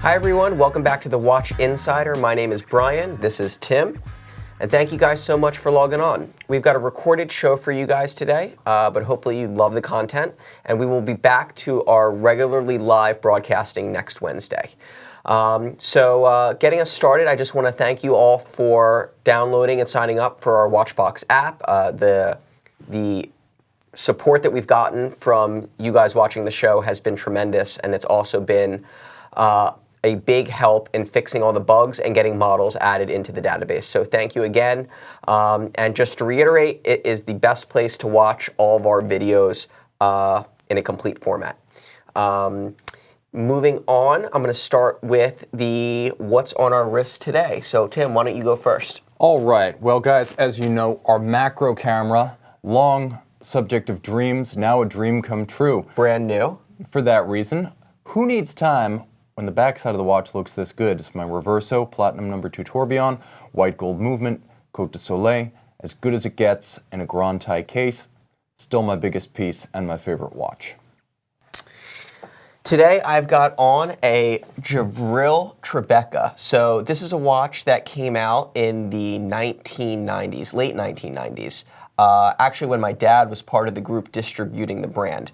Hi everyone, welcome back to the Watch Insider. My name is Brian, this is Tim, and thank you guys so much for logging on. We've got a recorded show for you guys today, but hopefully you love the content, and we will be back to our regularly live broadcasting next Wednesday. Getting us started, I just want to thank you all for downloading and signing up for our Watchbox app. The support that we've gotten from you guys watching the show has been tremendous, and it's also been a big help in fixing all the bugs and getting models added into the database. So thank you again. And just to reiterate, it is the best place to watch all of our videos in a complete format. Moving on, I'm going to start with the what's on our wrist today. So Tim, why don't you go first? All right. Well, guys, as you know, our macro camera, long subject of dreams, now a dream come true. Brand new. For that reason, who needs time when the backside of the watch looks this good? It's my Reverso Platinum No. 2 Tourbillon, white gold movement, Côte de Soleil, as good as it gets in a Grand Tie case. Still my biggest piece and my favorite watch. Today I've got on a Journe Tribeca. So this is a watch that came out in the 1990s, late 1990s, actually when my dad was part of the group distributing the brand.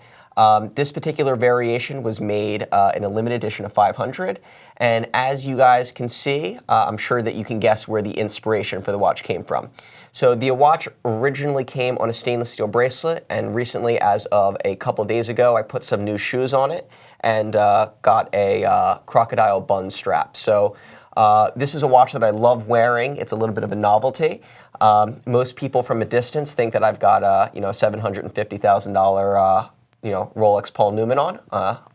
This particular variation was made in a limited edition of 500, and as you guys can see, I'm sure that you can guess where the inspiration for the watch came from. So the watch originally came on a stainless steel bracelet, and recently, as of a couple days ago, I put some new shoes on it and got a crocodile bun strap. So this is a watch that I love wearing. It's a little bit of a novelty. Most people from a distance think that I've got a $750,000 Rolex Paul Newman on.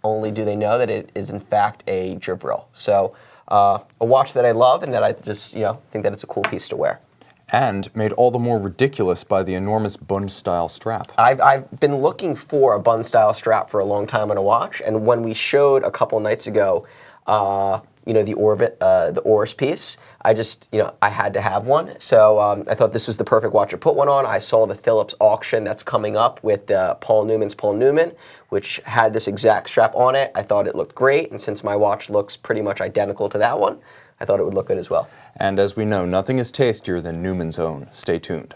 Only do they know that it is in fact a Journe. So a watch that I love and that I just think that it's a cool piece to wear. And made all the more ridiculous by the enormous bun-style strap. I've been looking for a bun-style strap for a long time on a watch, and when we showed a couple nights ago, the Oris piece, I had to have one. So I thought this was the perfect watch to put one on. I saw the Phillips auction that's coming up with Paul Newman's Paul Newman, which had this exact strap on it. I thought it looked great, and since my watch looks pretty much identical to that one, I thought it would look good as well. And as we know, nothing is tastier than Newman's own. Stay tuned.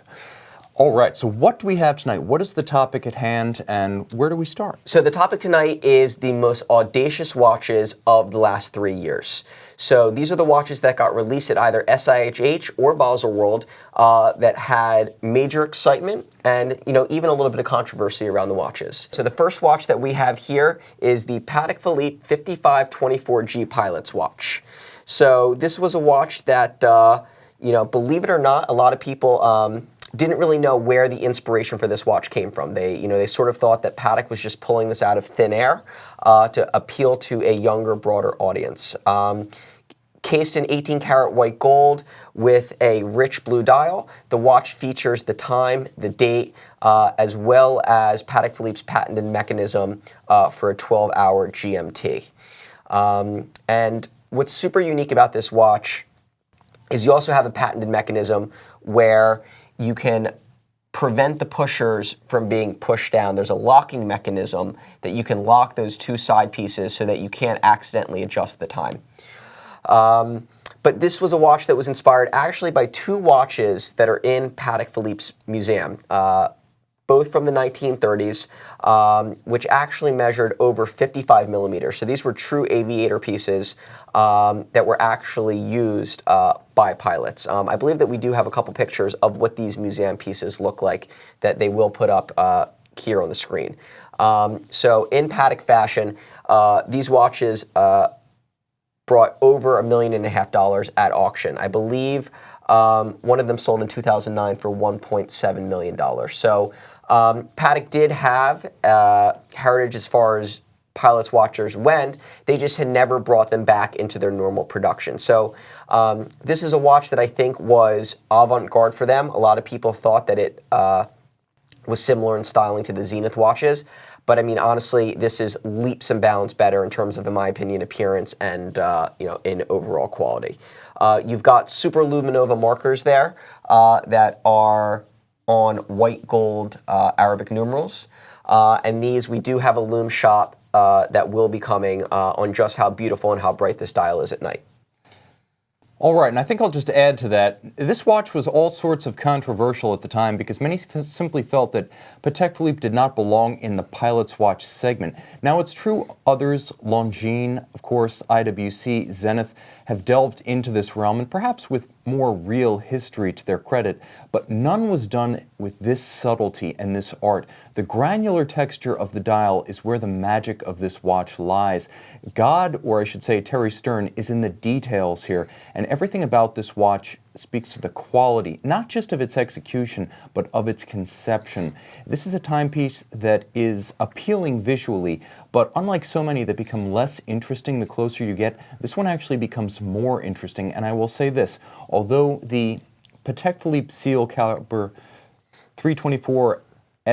All right, so what do we have tonight? What is the topic at hand, and where do we start? So the topic tonight is the most audacious watches of the last 3 years. So these are the watches that got released at either SIHH or Basel World that had major excitement and even a little bit of controversy around the watches. So the first watch that we have here is the Patek Philippe 5524G Pilot's watch. So this was a watch that, believe it or not, a lot of people didn't really know where the inspiration for this watch came from. They sort of thought that Patek was just pulling this out of thin air to appeal to a younger, broader audience. Cased in 18-karat white gold with a rich blue dial, the watch features the time, the date, as well as Patek Philippe's patented mechanism for a 12-hour GMT. And what's super unique about this watch is you also have a patented mechanism where you can prevent the pushers from being pushed down. There's a locking mechanism that you can lock those two side pieces so that you can't accidentally adjust the time. But this was a watch that was inspired actually by two watches that are in Patek Philippe's museum, both from the 1930s, which actually measured over 55 millimeters. So these were true aviator pieces that were actually used by pilots. I believe that we do have a couple pictures of what these museum pieces look like that they will put up here on the screen. So in Patek fashion, these watches brought over $1.5 million at auction. I believe one of them sold in 2009 for $1.7 million. So Patek did have heritage as far as pilots' watches went. They just had never brought them back into their normal production. So this is a watch that I think was avant-garde for them. A lot of people thought that it was similar in styling to the Zenith watches. But I mean, honestly, this is leaps and bounds better in terms of, in my opinion, appearance and in overall quality. You've got super luminova markers there that are on white gold Arabic numerals. And these, we do have a lume shop that will be coming on just how beautiful and how bright this dial is at night. All right, and I think I'll just add to that. This watch was all sorts of controversial at the time because many simply felt that Patek Philippe did not belong in the pilot's watch segment. Now, it's true others, Longines, of course, IWC, Zenith, have delved into this realm, and perhaps with more real history to their credit, but none was done with this subtlety and this art. The granular texture of the dial is where the magic of this watch lies. God, or I should say Terry Stern, is in the details here, and everything about this watch speaks to the quality, not just of its execution, but of its conception. This is a timepiece that is appealing visually, but unlike so many that become less interesting the closer you get, this one actually becomes more interesting. And I will say this, although the Patek Philippe Seal Caliber 324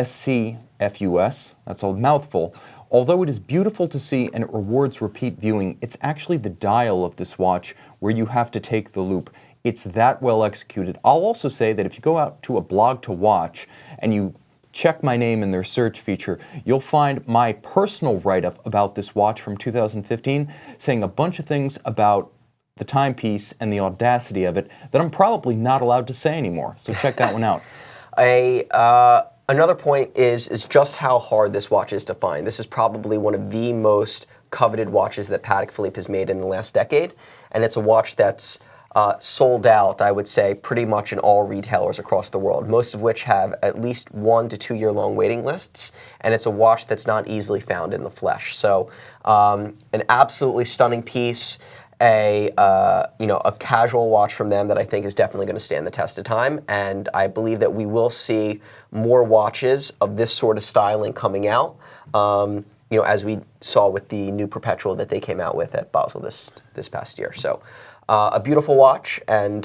SC FUS, that's a mouthful, although it is beautiful to see and it rewards repeat viewing, it's actually the dial of this watch where you have to take the loop. It's that well executed. I'll also say that if you go out to a blog to watch and you check my name in their search feature, you'll find my personal write-up about this watch from 2015 saying a bunch of things about the timepiece and the audacity of it that I'm probably not allowed to say anymore. So check that one out. Another point is just how hard this watch is to find. This is probably one of the most coveted watches that Patek Philippe has made in the last decade, and it's a watch that's sold out, I would say, pretty much in all retailers across the world, most of which have at least 1 to 2 year long waiting lists, and it's a watch that's not easily found in the flesh. So an absolutely stunning piece, a casual watch from them that I think is definitely going to stand the test of time, and I believe that we will see more watches of this sort of styling coming out, as we saw with the new Perpetual that they came out with at Basel this past year. So a beautiful watch, and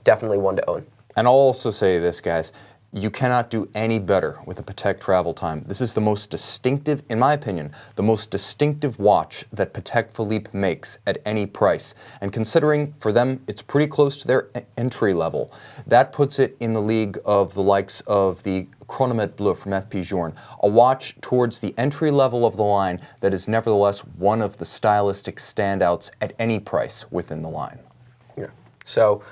definitely one to own. And I'll also say this, guys. You cannot do any better with a Patek travel time. This is the most distinctive, in my opinion, the most distinctive watch that Patek Philippe makes at any price. And considering for them, it's pretty close to their entry level. That puts it in the league of the likes of the Chronomètre Bleu from FP Journe, a watch towards the entry level of the line that is nevertheless one of the stylistic standouts at any price within the line. Yeah. So,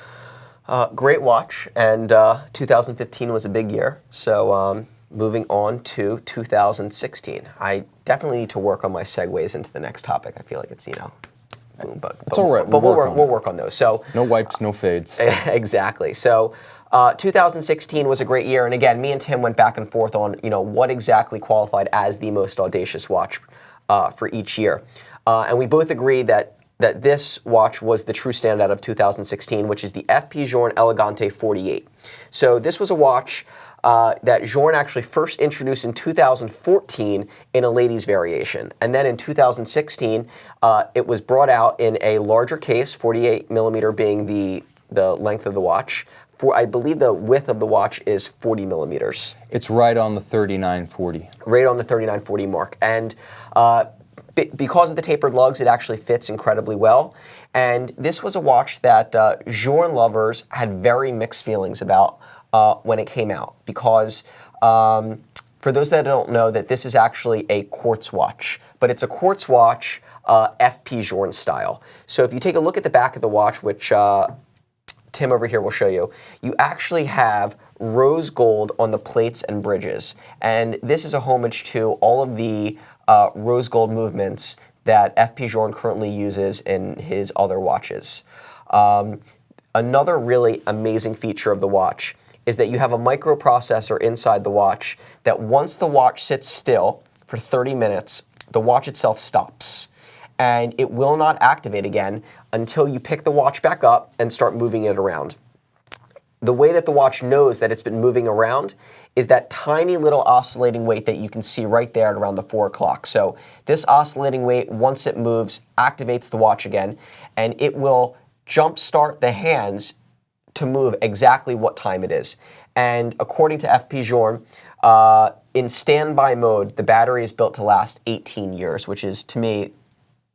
great watch, and 2015 was a big year. So moving on to 2016. I definitely need to work on my segues into the next topic. I feel like it's, boom, but it's all right. But we'll work on those. So no wipes, no fades. Exactly. So 2016 was a great year, and again, me and Tim went back and forth on what exactly qualified as the most audacious watch for each year, and we both agreed that this watch was the true standout of 2016, which is the FP Jorn Elegante 48. So this was a watch that Journe actually first introduced in 2014 in a ladies variation. And then in 2016, it was brought out in a larger case, 48 millimeter being the length of the watch. I believe the width of the watch is 40 millimeters. It's right on the 3940. Right on the 3940 mark. And because of the tapered lugs, it actually fits incredibly well. And this was a watch that Journe lovers had very mixed feelings about when it came out. Because for those that don't know, that this is actually a quartz watch. But it's a quartz watch FP Journe style. So if you take a look at the back of the watch, which Tim over here will show you, you actually have rose gold on the plates and bridges. And this is a homage to all of the rose gold movements that FP Journe currently uses in his other watches. Another really amazing feature of the watch is that you have a microprocessor inside the watch that once the watch sits still for 30 minutes, the watch itself stops. And it will not activate again until you pick the watch back up and start moving it around. The way that the watch knows that it's been moving around is that tiny little oscillating weight that you can see right there at around the 4 o'clock. So this oscillating weight, once it moves, activates the watch again, and it will jump start the hands to move exactly what time it is. And according to FP Journe, in standby mode, the battery is built to last 18 years, which is, to me,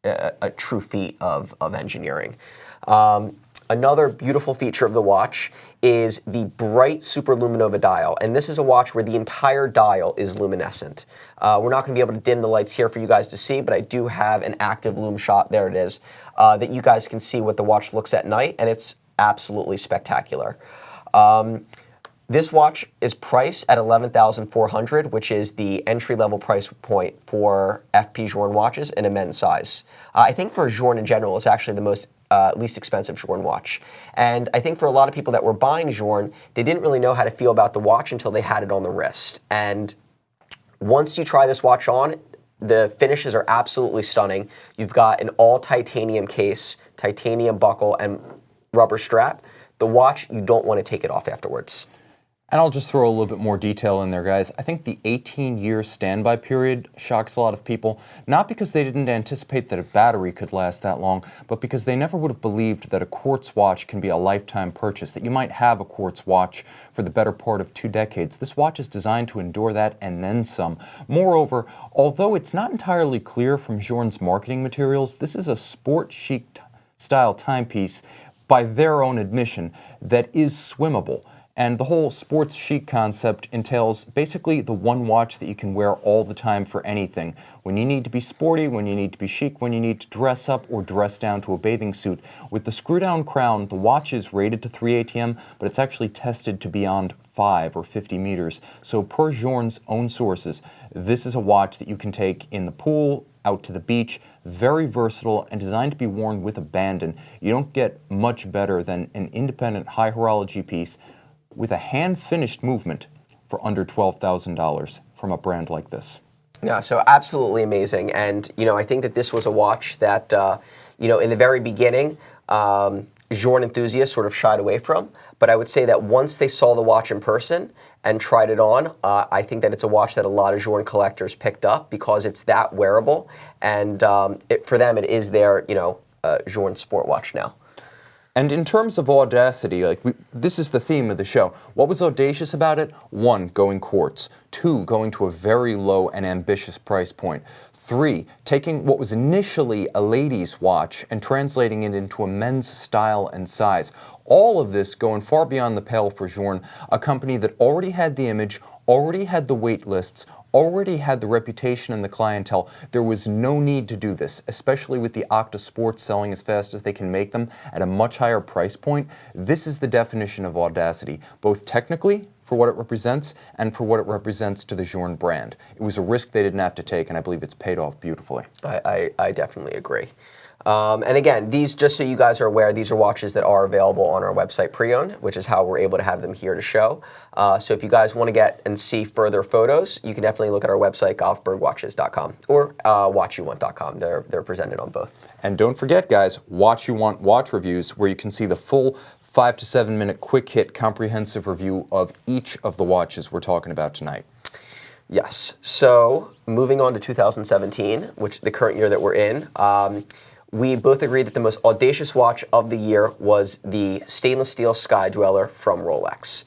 a true feat of engineering. Another beautiful feature of the watch is the bright superluminova dial, and this is a watch where the entire dial is luminescent. We're not going to be able to dim the lights here for you guys to see, but I do have an active lume shot, there it is, that you guys can see what the watch looks at night, and it's absolutely spectacular. This watch is priced at $11,400, which is the entry-level price point for FP Journe watches in a men's size. I think for Journe in general, it's actually the most least expensive Journe watch. And I think for a lot of people that were buying Journe, they didn't really know how to feel about the watch until they had it on the wrist. And once you try this watch on, the finishes are absolutely stunning. You've got an all titanium case, titanium buckle, and rubber strap. The watch, you don't want to take it off afterwards. And I'll just throw a little bit more detail in there, guys. I think the 18-year standby period shocks a lot of people, not because they didn't anticipate that a battery could last that long, but because they never would have believed that a quartz watch can be a lifetime purchase, that you might have a quartz watch for the better part of 2 decades. This watch is designed to endure that and then some. Moreover, although it's not entirely clear from Journe's marketing materials, this is a sport chic style timepiece, by their own admission, that is swimmable. And the whole sports chic concept entails basically the one watch that you can wear all the time for anything. When you need to be sporty, when you need to be chic, when you need to dress up or dress down to a bathing suit. With the screw-down crown, the watch is rated to 3 ATM, but it's actually tested to beyond 5 or 50 meters. So per Journe's own sources, this is a watch that you can take in the pool, out to the beach, very versatile and designed to be worn with abandon. You don't get much better than an independent high horology piece with a hand-finished movement for under $12,000 from a brand like this. Yeah, so absolutely amazing. And, I think that this was a watch that, in the very beginning, Journe enthusiasts sort of shied away from. But I would say that once they saw the watch in person and tried it on, I think that it's a watch that a lot of Journe collectors picked up because it's that wearable. And for them, it is their, Journe sport watch now. And in terms of audacity, this is the theme of the show. What was audacious about it? 1, going quartz. 2, going to a very low and ambitious price point. 3, taking what was initially a lady's watch and translating it into a men's style and size. All of this going far beyond the pale for Journe, a company that already had the image, already had the wait lists, already had the reputation and the clientele. There was no need to do this, especially with the Octa Sports selling as fast as they can make them at a much higher price point. This is the definition of audacity, both technically for what it represents and for what it represents to the Journe brand. It was a risk they didn't have to take, and I believe it's paid off beautifully. I definitely agree. And again, these, just so you guys are aware, these are watches that are available on our website pre-owned, which is how we're able to have them here to show. So if you guys want to get and see further photos, you can definitely look at our website, golfbergwatches.com or watchyouwant.com. They're presented on both. And don't forget, guys, Watch You Want watch reviews, where you can see the full 5 to 7 minute quick hit comprehensive review of each of the watches we're talking about tonight. Yes. So moving on to 2017, which the current year that we're in, we both agreed that the most audacious watch of the year was the stainless steel Sky Dweller from Rolex.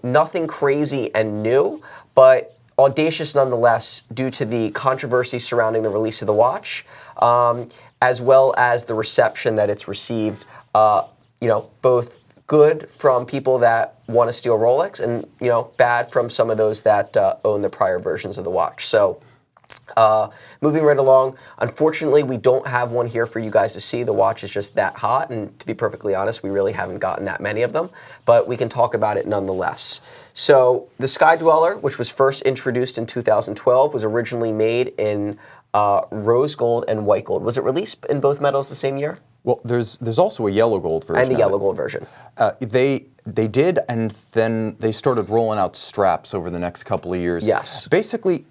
Nothing crazy and new, but audacious nonetheless due to the controversy surrounding the release of the watch, as well as the reception that it's received, both good from people that want to steal Rolex and, bad from some of those that own the prior versions of the watch. So moving right along, unfortunately, we don't have one here for you guys to see. The watch is just that hot, and to be perfectly honest, we really haven't gotten that many of them, but we can talk about it nonetheless. So the Sky Dweller, which was first introduced in 2012, was originally made in rose gold and white gold. Was it released in both metals the same year? Well, there's also a yellow gold version. And the yellow gold version. They did, and then they started rolling out straps over the next couple of years. Yes. Basically,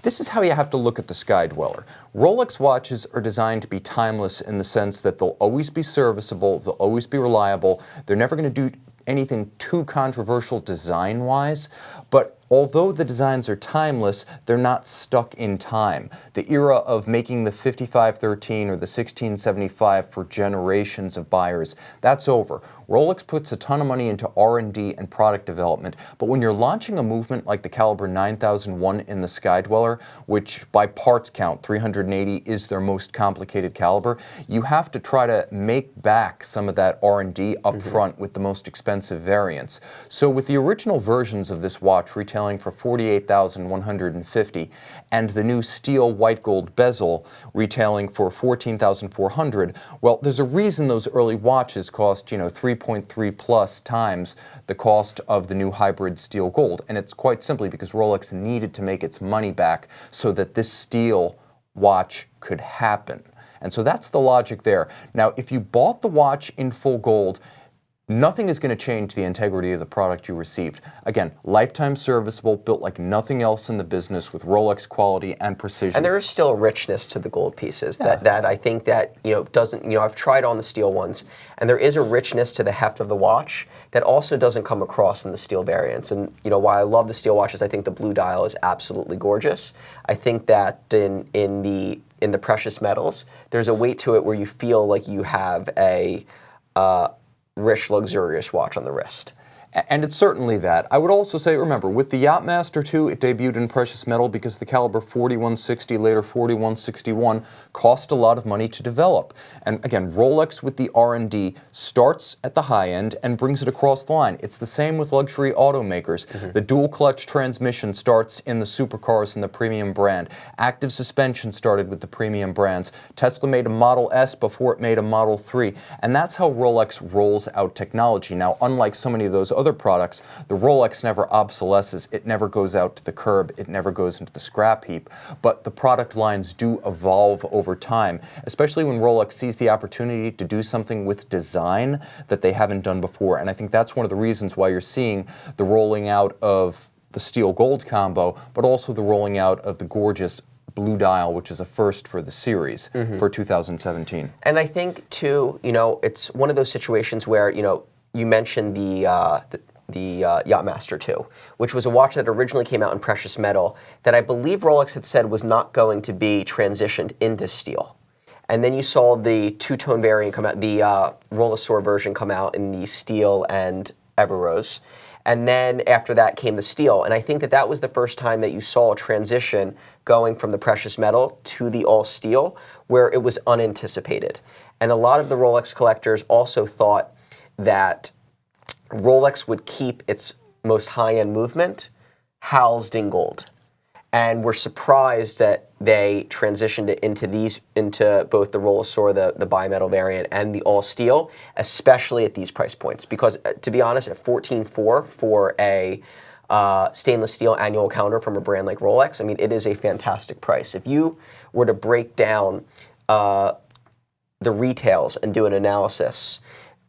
this is how you have to look at the Sky Dweller. Rolex watches are designed to be timeless in the sense that they'll always be serviceable, they'll always be reliable, they're never going to do anything too controversial design-wise, but although the designs are timeless, they're not stuck in time. The era of making the 5513 or the 1675 for generations of buyers, that's over. Rolex puts a ton of money into R&D and product development, but when you're launching a movement like the caliber 9001 in the Sky Dweller, which by parts count, 380 is their most complicated caliber, you have to try to make back some of that R&D up front with the most expensive variants. So with the original versions of this watch retailing for $48,150 and the new steel white gold bezel retailing for $14,400, well, there's a reason those early watches cost, 3.3 plus times the cost of the new hybrid steel gold. And it's quite simply because Rolex needed to make its money back so that this steel watch could happen. And so that's the logic there. Now, if you bought the watch in full gold, nothing is going to change the integrity of the product you received. Again, lifetime serviceable, built like nothing else in the business with Rolex quality and precision. And there is still a richness to the gold pieces that I think that, doesn't, I've tried on the steel ones, and there is a richness to the heft of the watch that also doesn't come across in the steel variants. And, while I love the steel watches, I think the blue dial is absolutely gorgeous. I think that in the precious metals, there's a weight to it where you feel like you have a rich, luxurious watch on the wrist. And it's certainly that. I would also say, remember, with the Yachtmaster 2, it debuted in precious metal because the caliber 4160, later 4161, cost a lot of money to develop. And again, Rolex with the R&D starts at the high end and brings it across the line. It's the same with luxury automakers. The dual clutch transmission starts in the supercars and the premium brand. Active suspension started with the premium brands. Tesla made a Model S before it made a Model 3. And that's how Rolex rolls out technology. Now, unlike so many of those other products, the Rolex never obsolesces. It never goes out to the curb. It never goes into the scrap heap. But the product lines do evolve over time, especially when Rolex sees the opportunity to do something with design that they haven't done before. And I think that's one of the reasons why you're seeing the rolling out of the steel gold combo, but also the rolling out of the gorgeous blue dial, which is a first for the series for 2017. And I think, too, it's one of those situations where, you mentioned the Yachtmaster 2, which was a watch that originally came out in precious metal that I believe Rolex had said was not going to be transitioned into steel. And then you saw the two-tone variant come out, the Rollesaur version come out in the steel and Everose. And then after that came the steel. And I think that was the first time that you saw a transition going from the precious metal to the all steel, where it was unanticipated. And a lot of the Rolex collectors also thought that Rolex would keep its most high-end movement housed in gold. And we're surprised that they transitioned it into both the Rollesaur, the bimetal variant, and the all steel, especially at these price points. Because to be honest, at $14,400 for a stainless steel annual counter from a brand like Rolex, I mean, it is a fantastic price. If you were to break down the retails and do an analysis,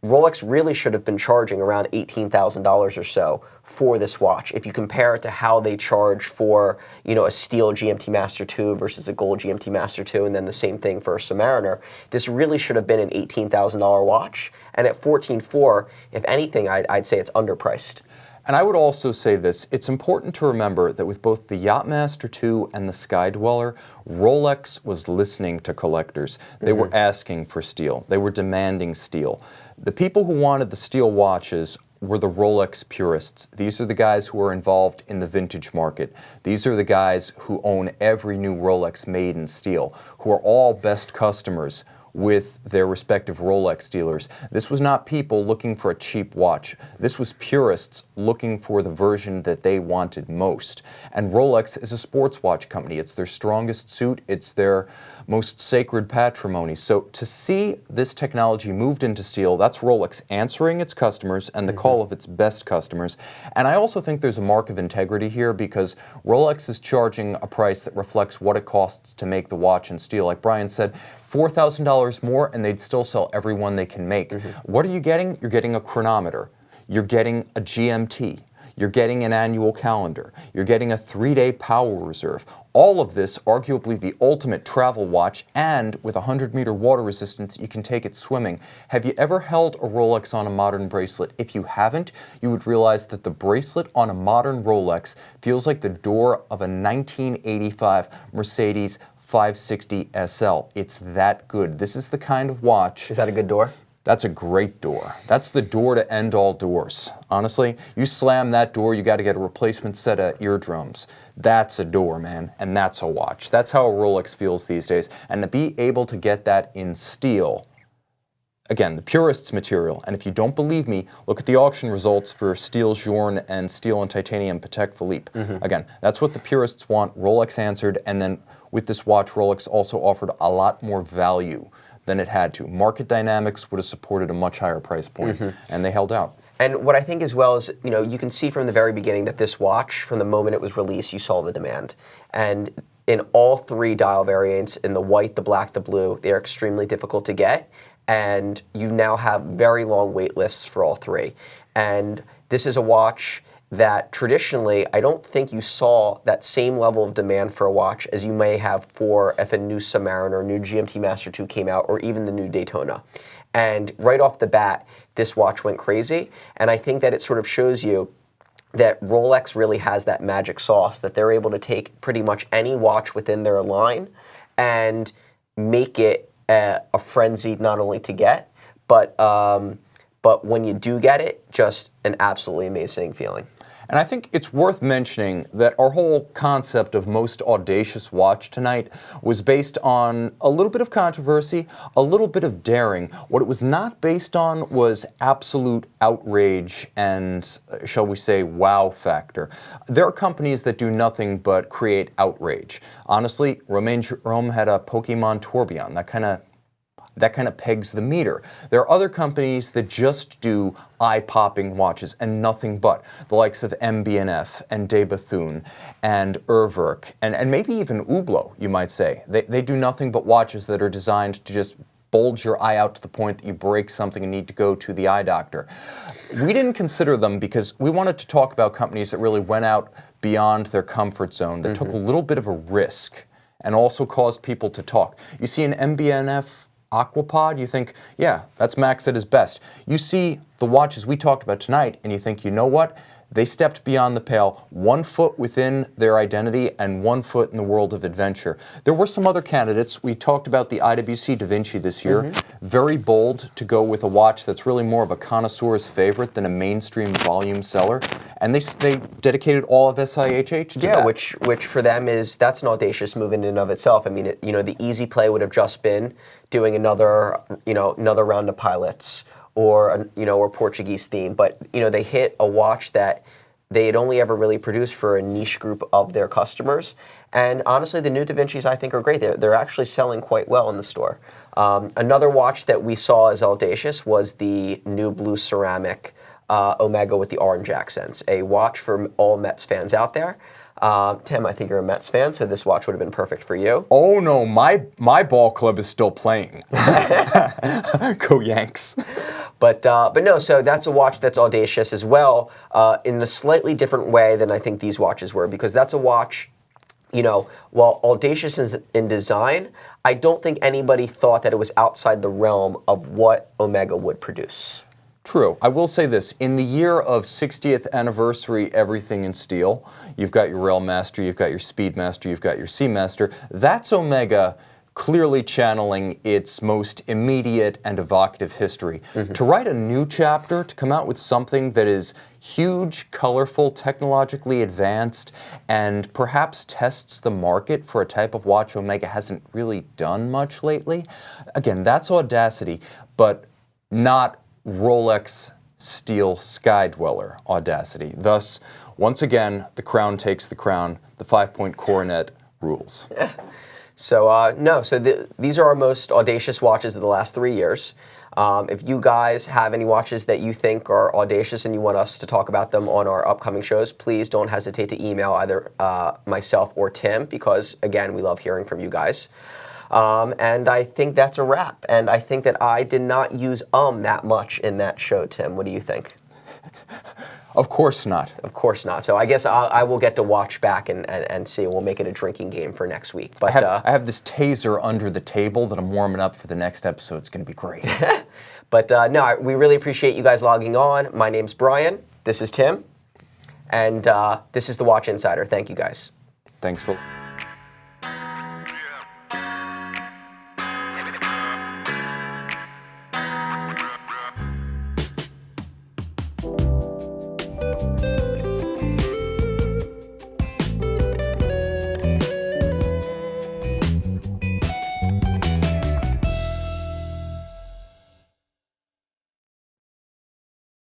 Rolex really should have been charging around $18,000 or so for this watch. If you compare it to how they charge for, a steel GMT Master 2 versus a gold GMT Master 2, and then the same thing for a Submariner, this really should have been an $18,000 watch. And at $14,400, if anything, I'd say it's underpriced. And I would also say this, it's important to remember that with both the Yachtmaster 2 and the Sky Dweller, Rolex was listening to collectors. They were asking for steel. They were demanding steel. The people who wanted the steel watches were the Rolex purists. These are the guys who are involved in the vintage market. These are the guys who own every new Rolex made in steel, who are all best customers with their respective Rolex dealers. This was not people looking for a cheap watch. This was purists looking for the version that they wanted most. And Rolex is a sports watch company. It's their strongest suit. It's their most sacred patrimony. So to see this technology moved into steel, that's Rolex answering its customers and the call of its best customers. And I also think there's a mark of integrity here because Rolex is charging a price that reflects what it costs to make the watch in steel. Like Brian said, $4,000 $1,000 more and they'd still sell every one they can make. What are you getting? You're getting a chronometer. You're getting a GMT. You're getting an annual calendar. You're getting a 3-day power reserve. All of this, arguably the ultimate travel watch, and with 100-meter water resistance, you can take it swimming. Have you ever held a Rolex on a modern bracelet? If you haven't, you would realize that the bracelet on a modern Rolex feels like the door of a 1985 Mercedes 560 SL. It's that good. This is the kind of watch. Is that a good door? That's a great door. That's the door to end all doors. Honestly, you slam that door, you got to get a replacement set of eardrums. That's a door, man, and that's a watch. That's how a Rolex feels these days. And to be able to get that in steel, again, the purist's material. And if you don't believe me, look at the auction results for steel Journe and steel and titanium Patek Philippe. Again, that's what the purists want. Rolex answered, and then with this watch, Rolex also offered a lot more value than it had to. Market dynamics would have supported a much higher price point, and they held out. And what I think as well is, you know, you can see from the very beginning that this watch, from the moment it was released, you saw the demand. And in all three dial variants, in the white, the black, the blue, they're extremely difficult to get. And you now have very long wait lists for all three. And this is a watch that traditionally, I don't think you saw that same level of demand for a watch as you may have for if a new Submariner, new GMT Master 2 came out, or even the new Daytona. And right off the bat, this watch went crazy. And I think that it sort of shows you that Rolex really has that magic sauce, that they're able to take pretty much any watch within their line and make it a frenzy not only to get, but when you do get it, just an absolutely amazing feeling. And I think it's worth mentioning that our whole concept of most audacious watch tonight was based on a little bit of controversy, a little bit of daring. What it was not based on was absolute outrage and, shall we say, wow factor. There are companies that do nothing but create outrage. Honestly, Romain Jerome had a Pokemon Tourbillon. That kind of pegs the meter. There are other companies that just do eye-popping watches and nothing but, the likes of MB&F and De Bethune and Urwerk and maybe even Hublot, you might say. They do nothing but watches that are designed to just bulge your eye out to the point that you break something and need to go to the eye doctor. We didn't consider them because we wanted to talk about companies that really went out beyond their comfort zone, that took a little bit of a risk and also caused people to talk. You see an MB&F Aquapod, you think, yeah, that's Max at his best. You see the watches we talked about tonight, and you think, you know what? They stepped beyond the pale, 1 foot within their identity and 1 foot in the world of adventure. There were some other candidates. We talked about the Iwc Da Vinci this year. Very bold to go with a watch that's really more of a connoisseur's favorite than a mainstream volume seller. And they dedicated all of SIHH to that. which for them that's an audacious move in and of itself. I mean, the easy play would have just been doing another round of pilots or Portuguese theme, but they hit a watch that they had only ever really produced for a niche group of their customers. And honestly, the new Da Vincis I think are great. They're actually selling quite well in the store. Another watch that we saw as audacious was the new blue ceramic Omega with the orange accents, a watch for all Mets fans out there. Tim, I think you're a Mets fan, so this watch would have been perfect for you. Oh no, my ball club is still playing. Go Yanks. But no, so that's a watch that's audacious as well, in a slightly different way than I think these watches were, because that's a watch, while audacious is in design, I don't think anybody thought that it was outside the realm of what Omega would produce. True. I will say this. In the year of 60th anniversary, everything in steel, you've got your Railmaster, you've got your Speedmaster, you've got your Seamaster. That's Omega clearly channeling its most immediate and evocative history. To write a new chapter, to come out with something that is huge, colorful, technologically advanced, and perhaps tests the market for a type of watch Omega hasn't really done much lately. Again, that's audacity, but not Rolex Steel Sky Dweller audacity. Thus, once again, the crown takes the crown. The 5-point coronet rules. So these are our most audacious watches of the last 3 years. If you guys have any watches that you think are audacious and you want us to talk about them on our upcoming shows, please don't hesitate to email either myself or Tim, because, again, we love hearing from you guys. And I think that's a wrap. And I think that I did not use that much in that show, Tim. What do you think? Of course not. Of course not. So I guess I will get to watch back and see. We'll make it a drinking game for next week. But I have this taser under the table that I'm warming up for the next episode. It's going to be great. But no, we really appreciate you guys logging on. My name's Brian. This is Tim. And this is the Watch Insider. Thank you, guys. Thanks for...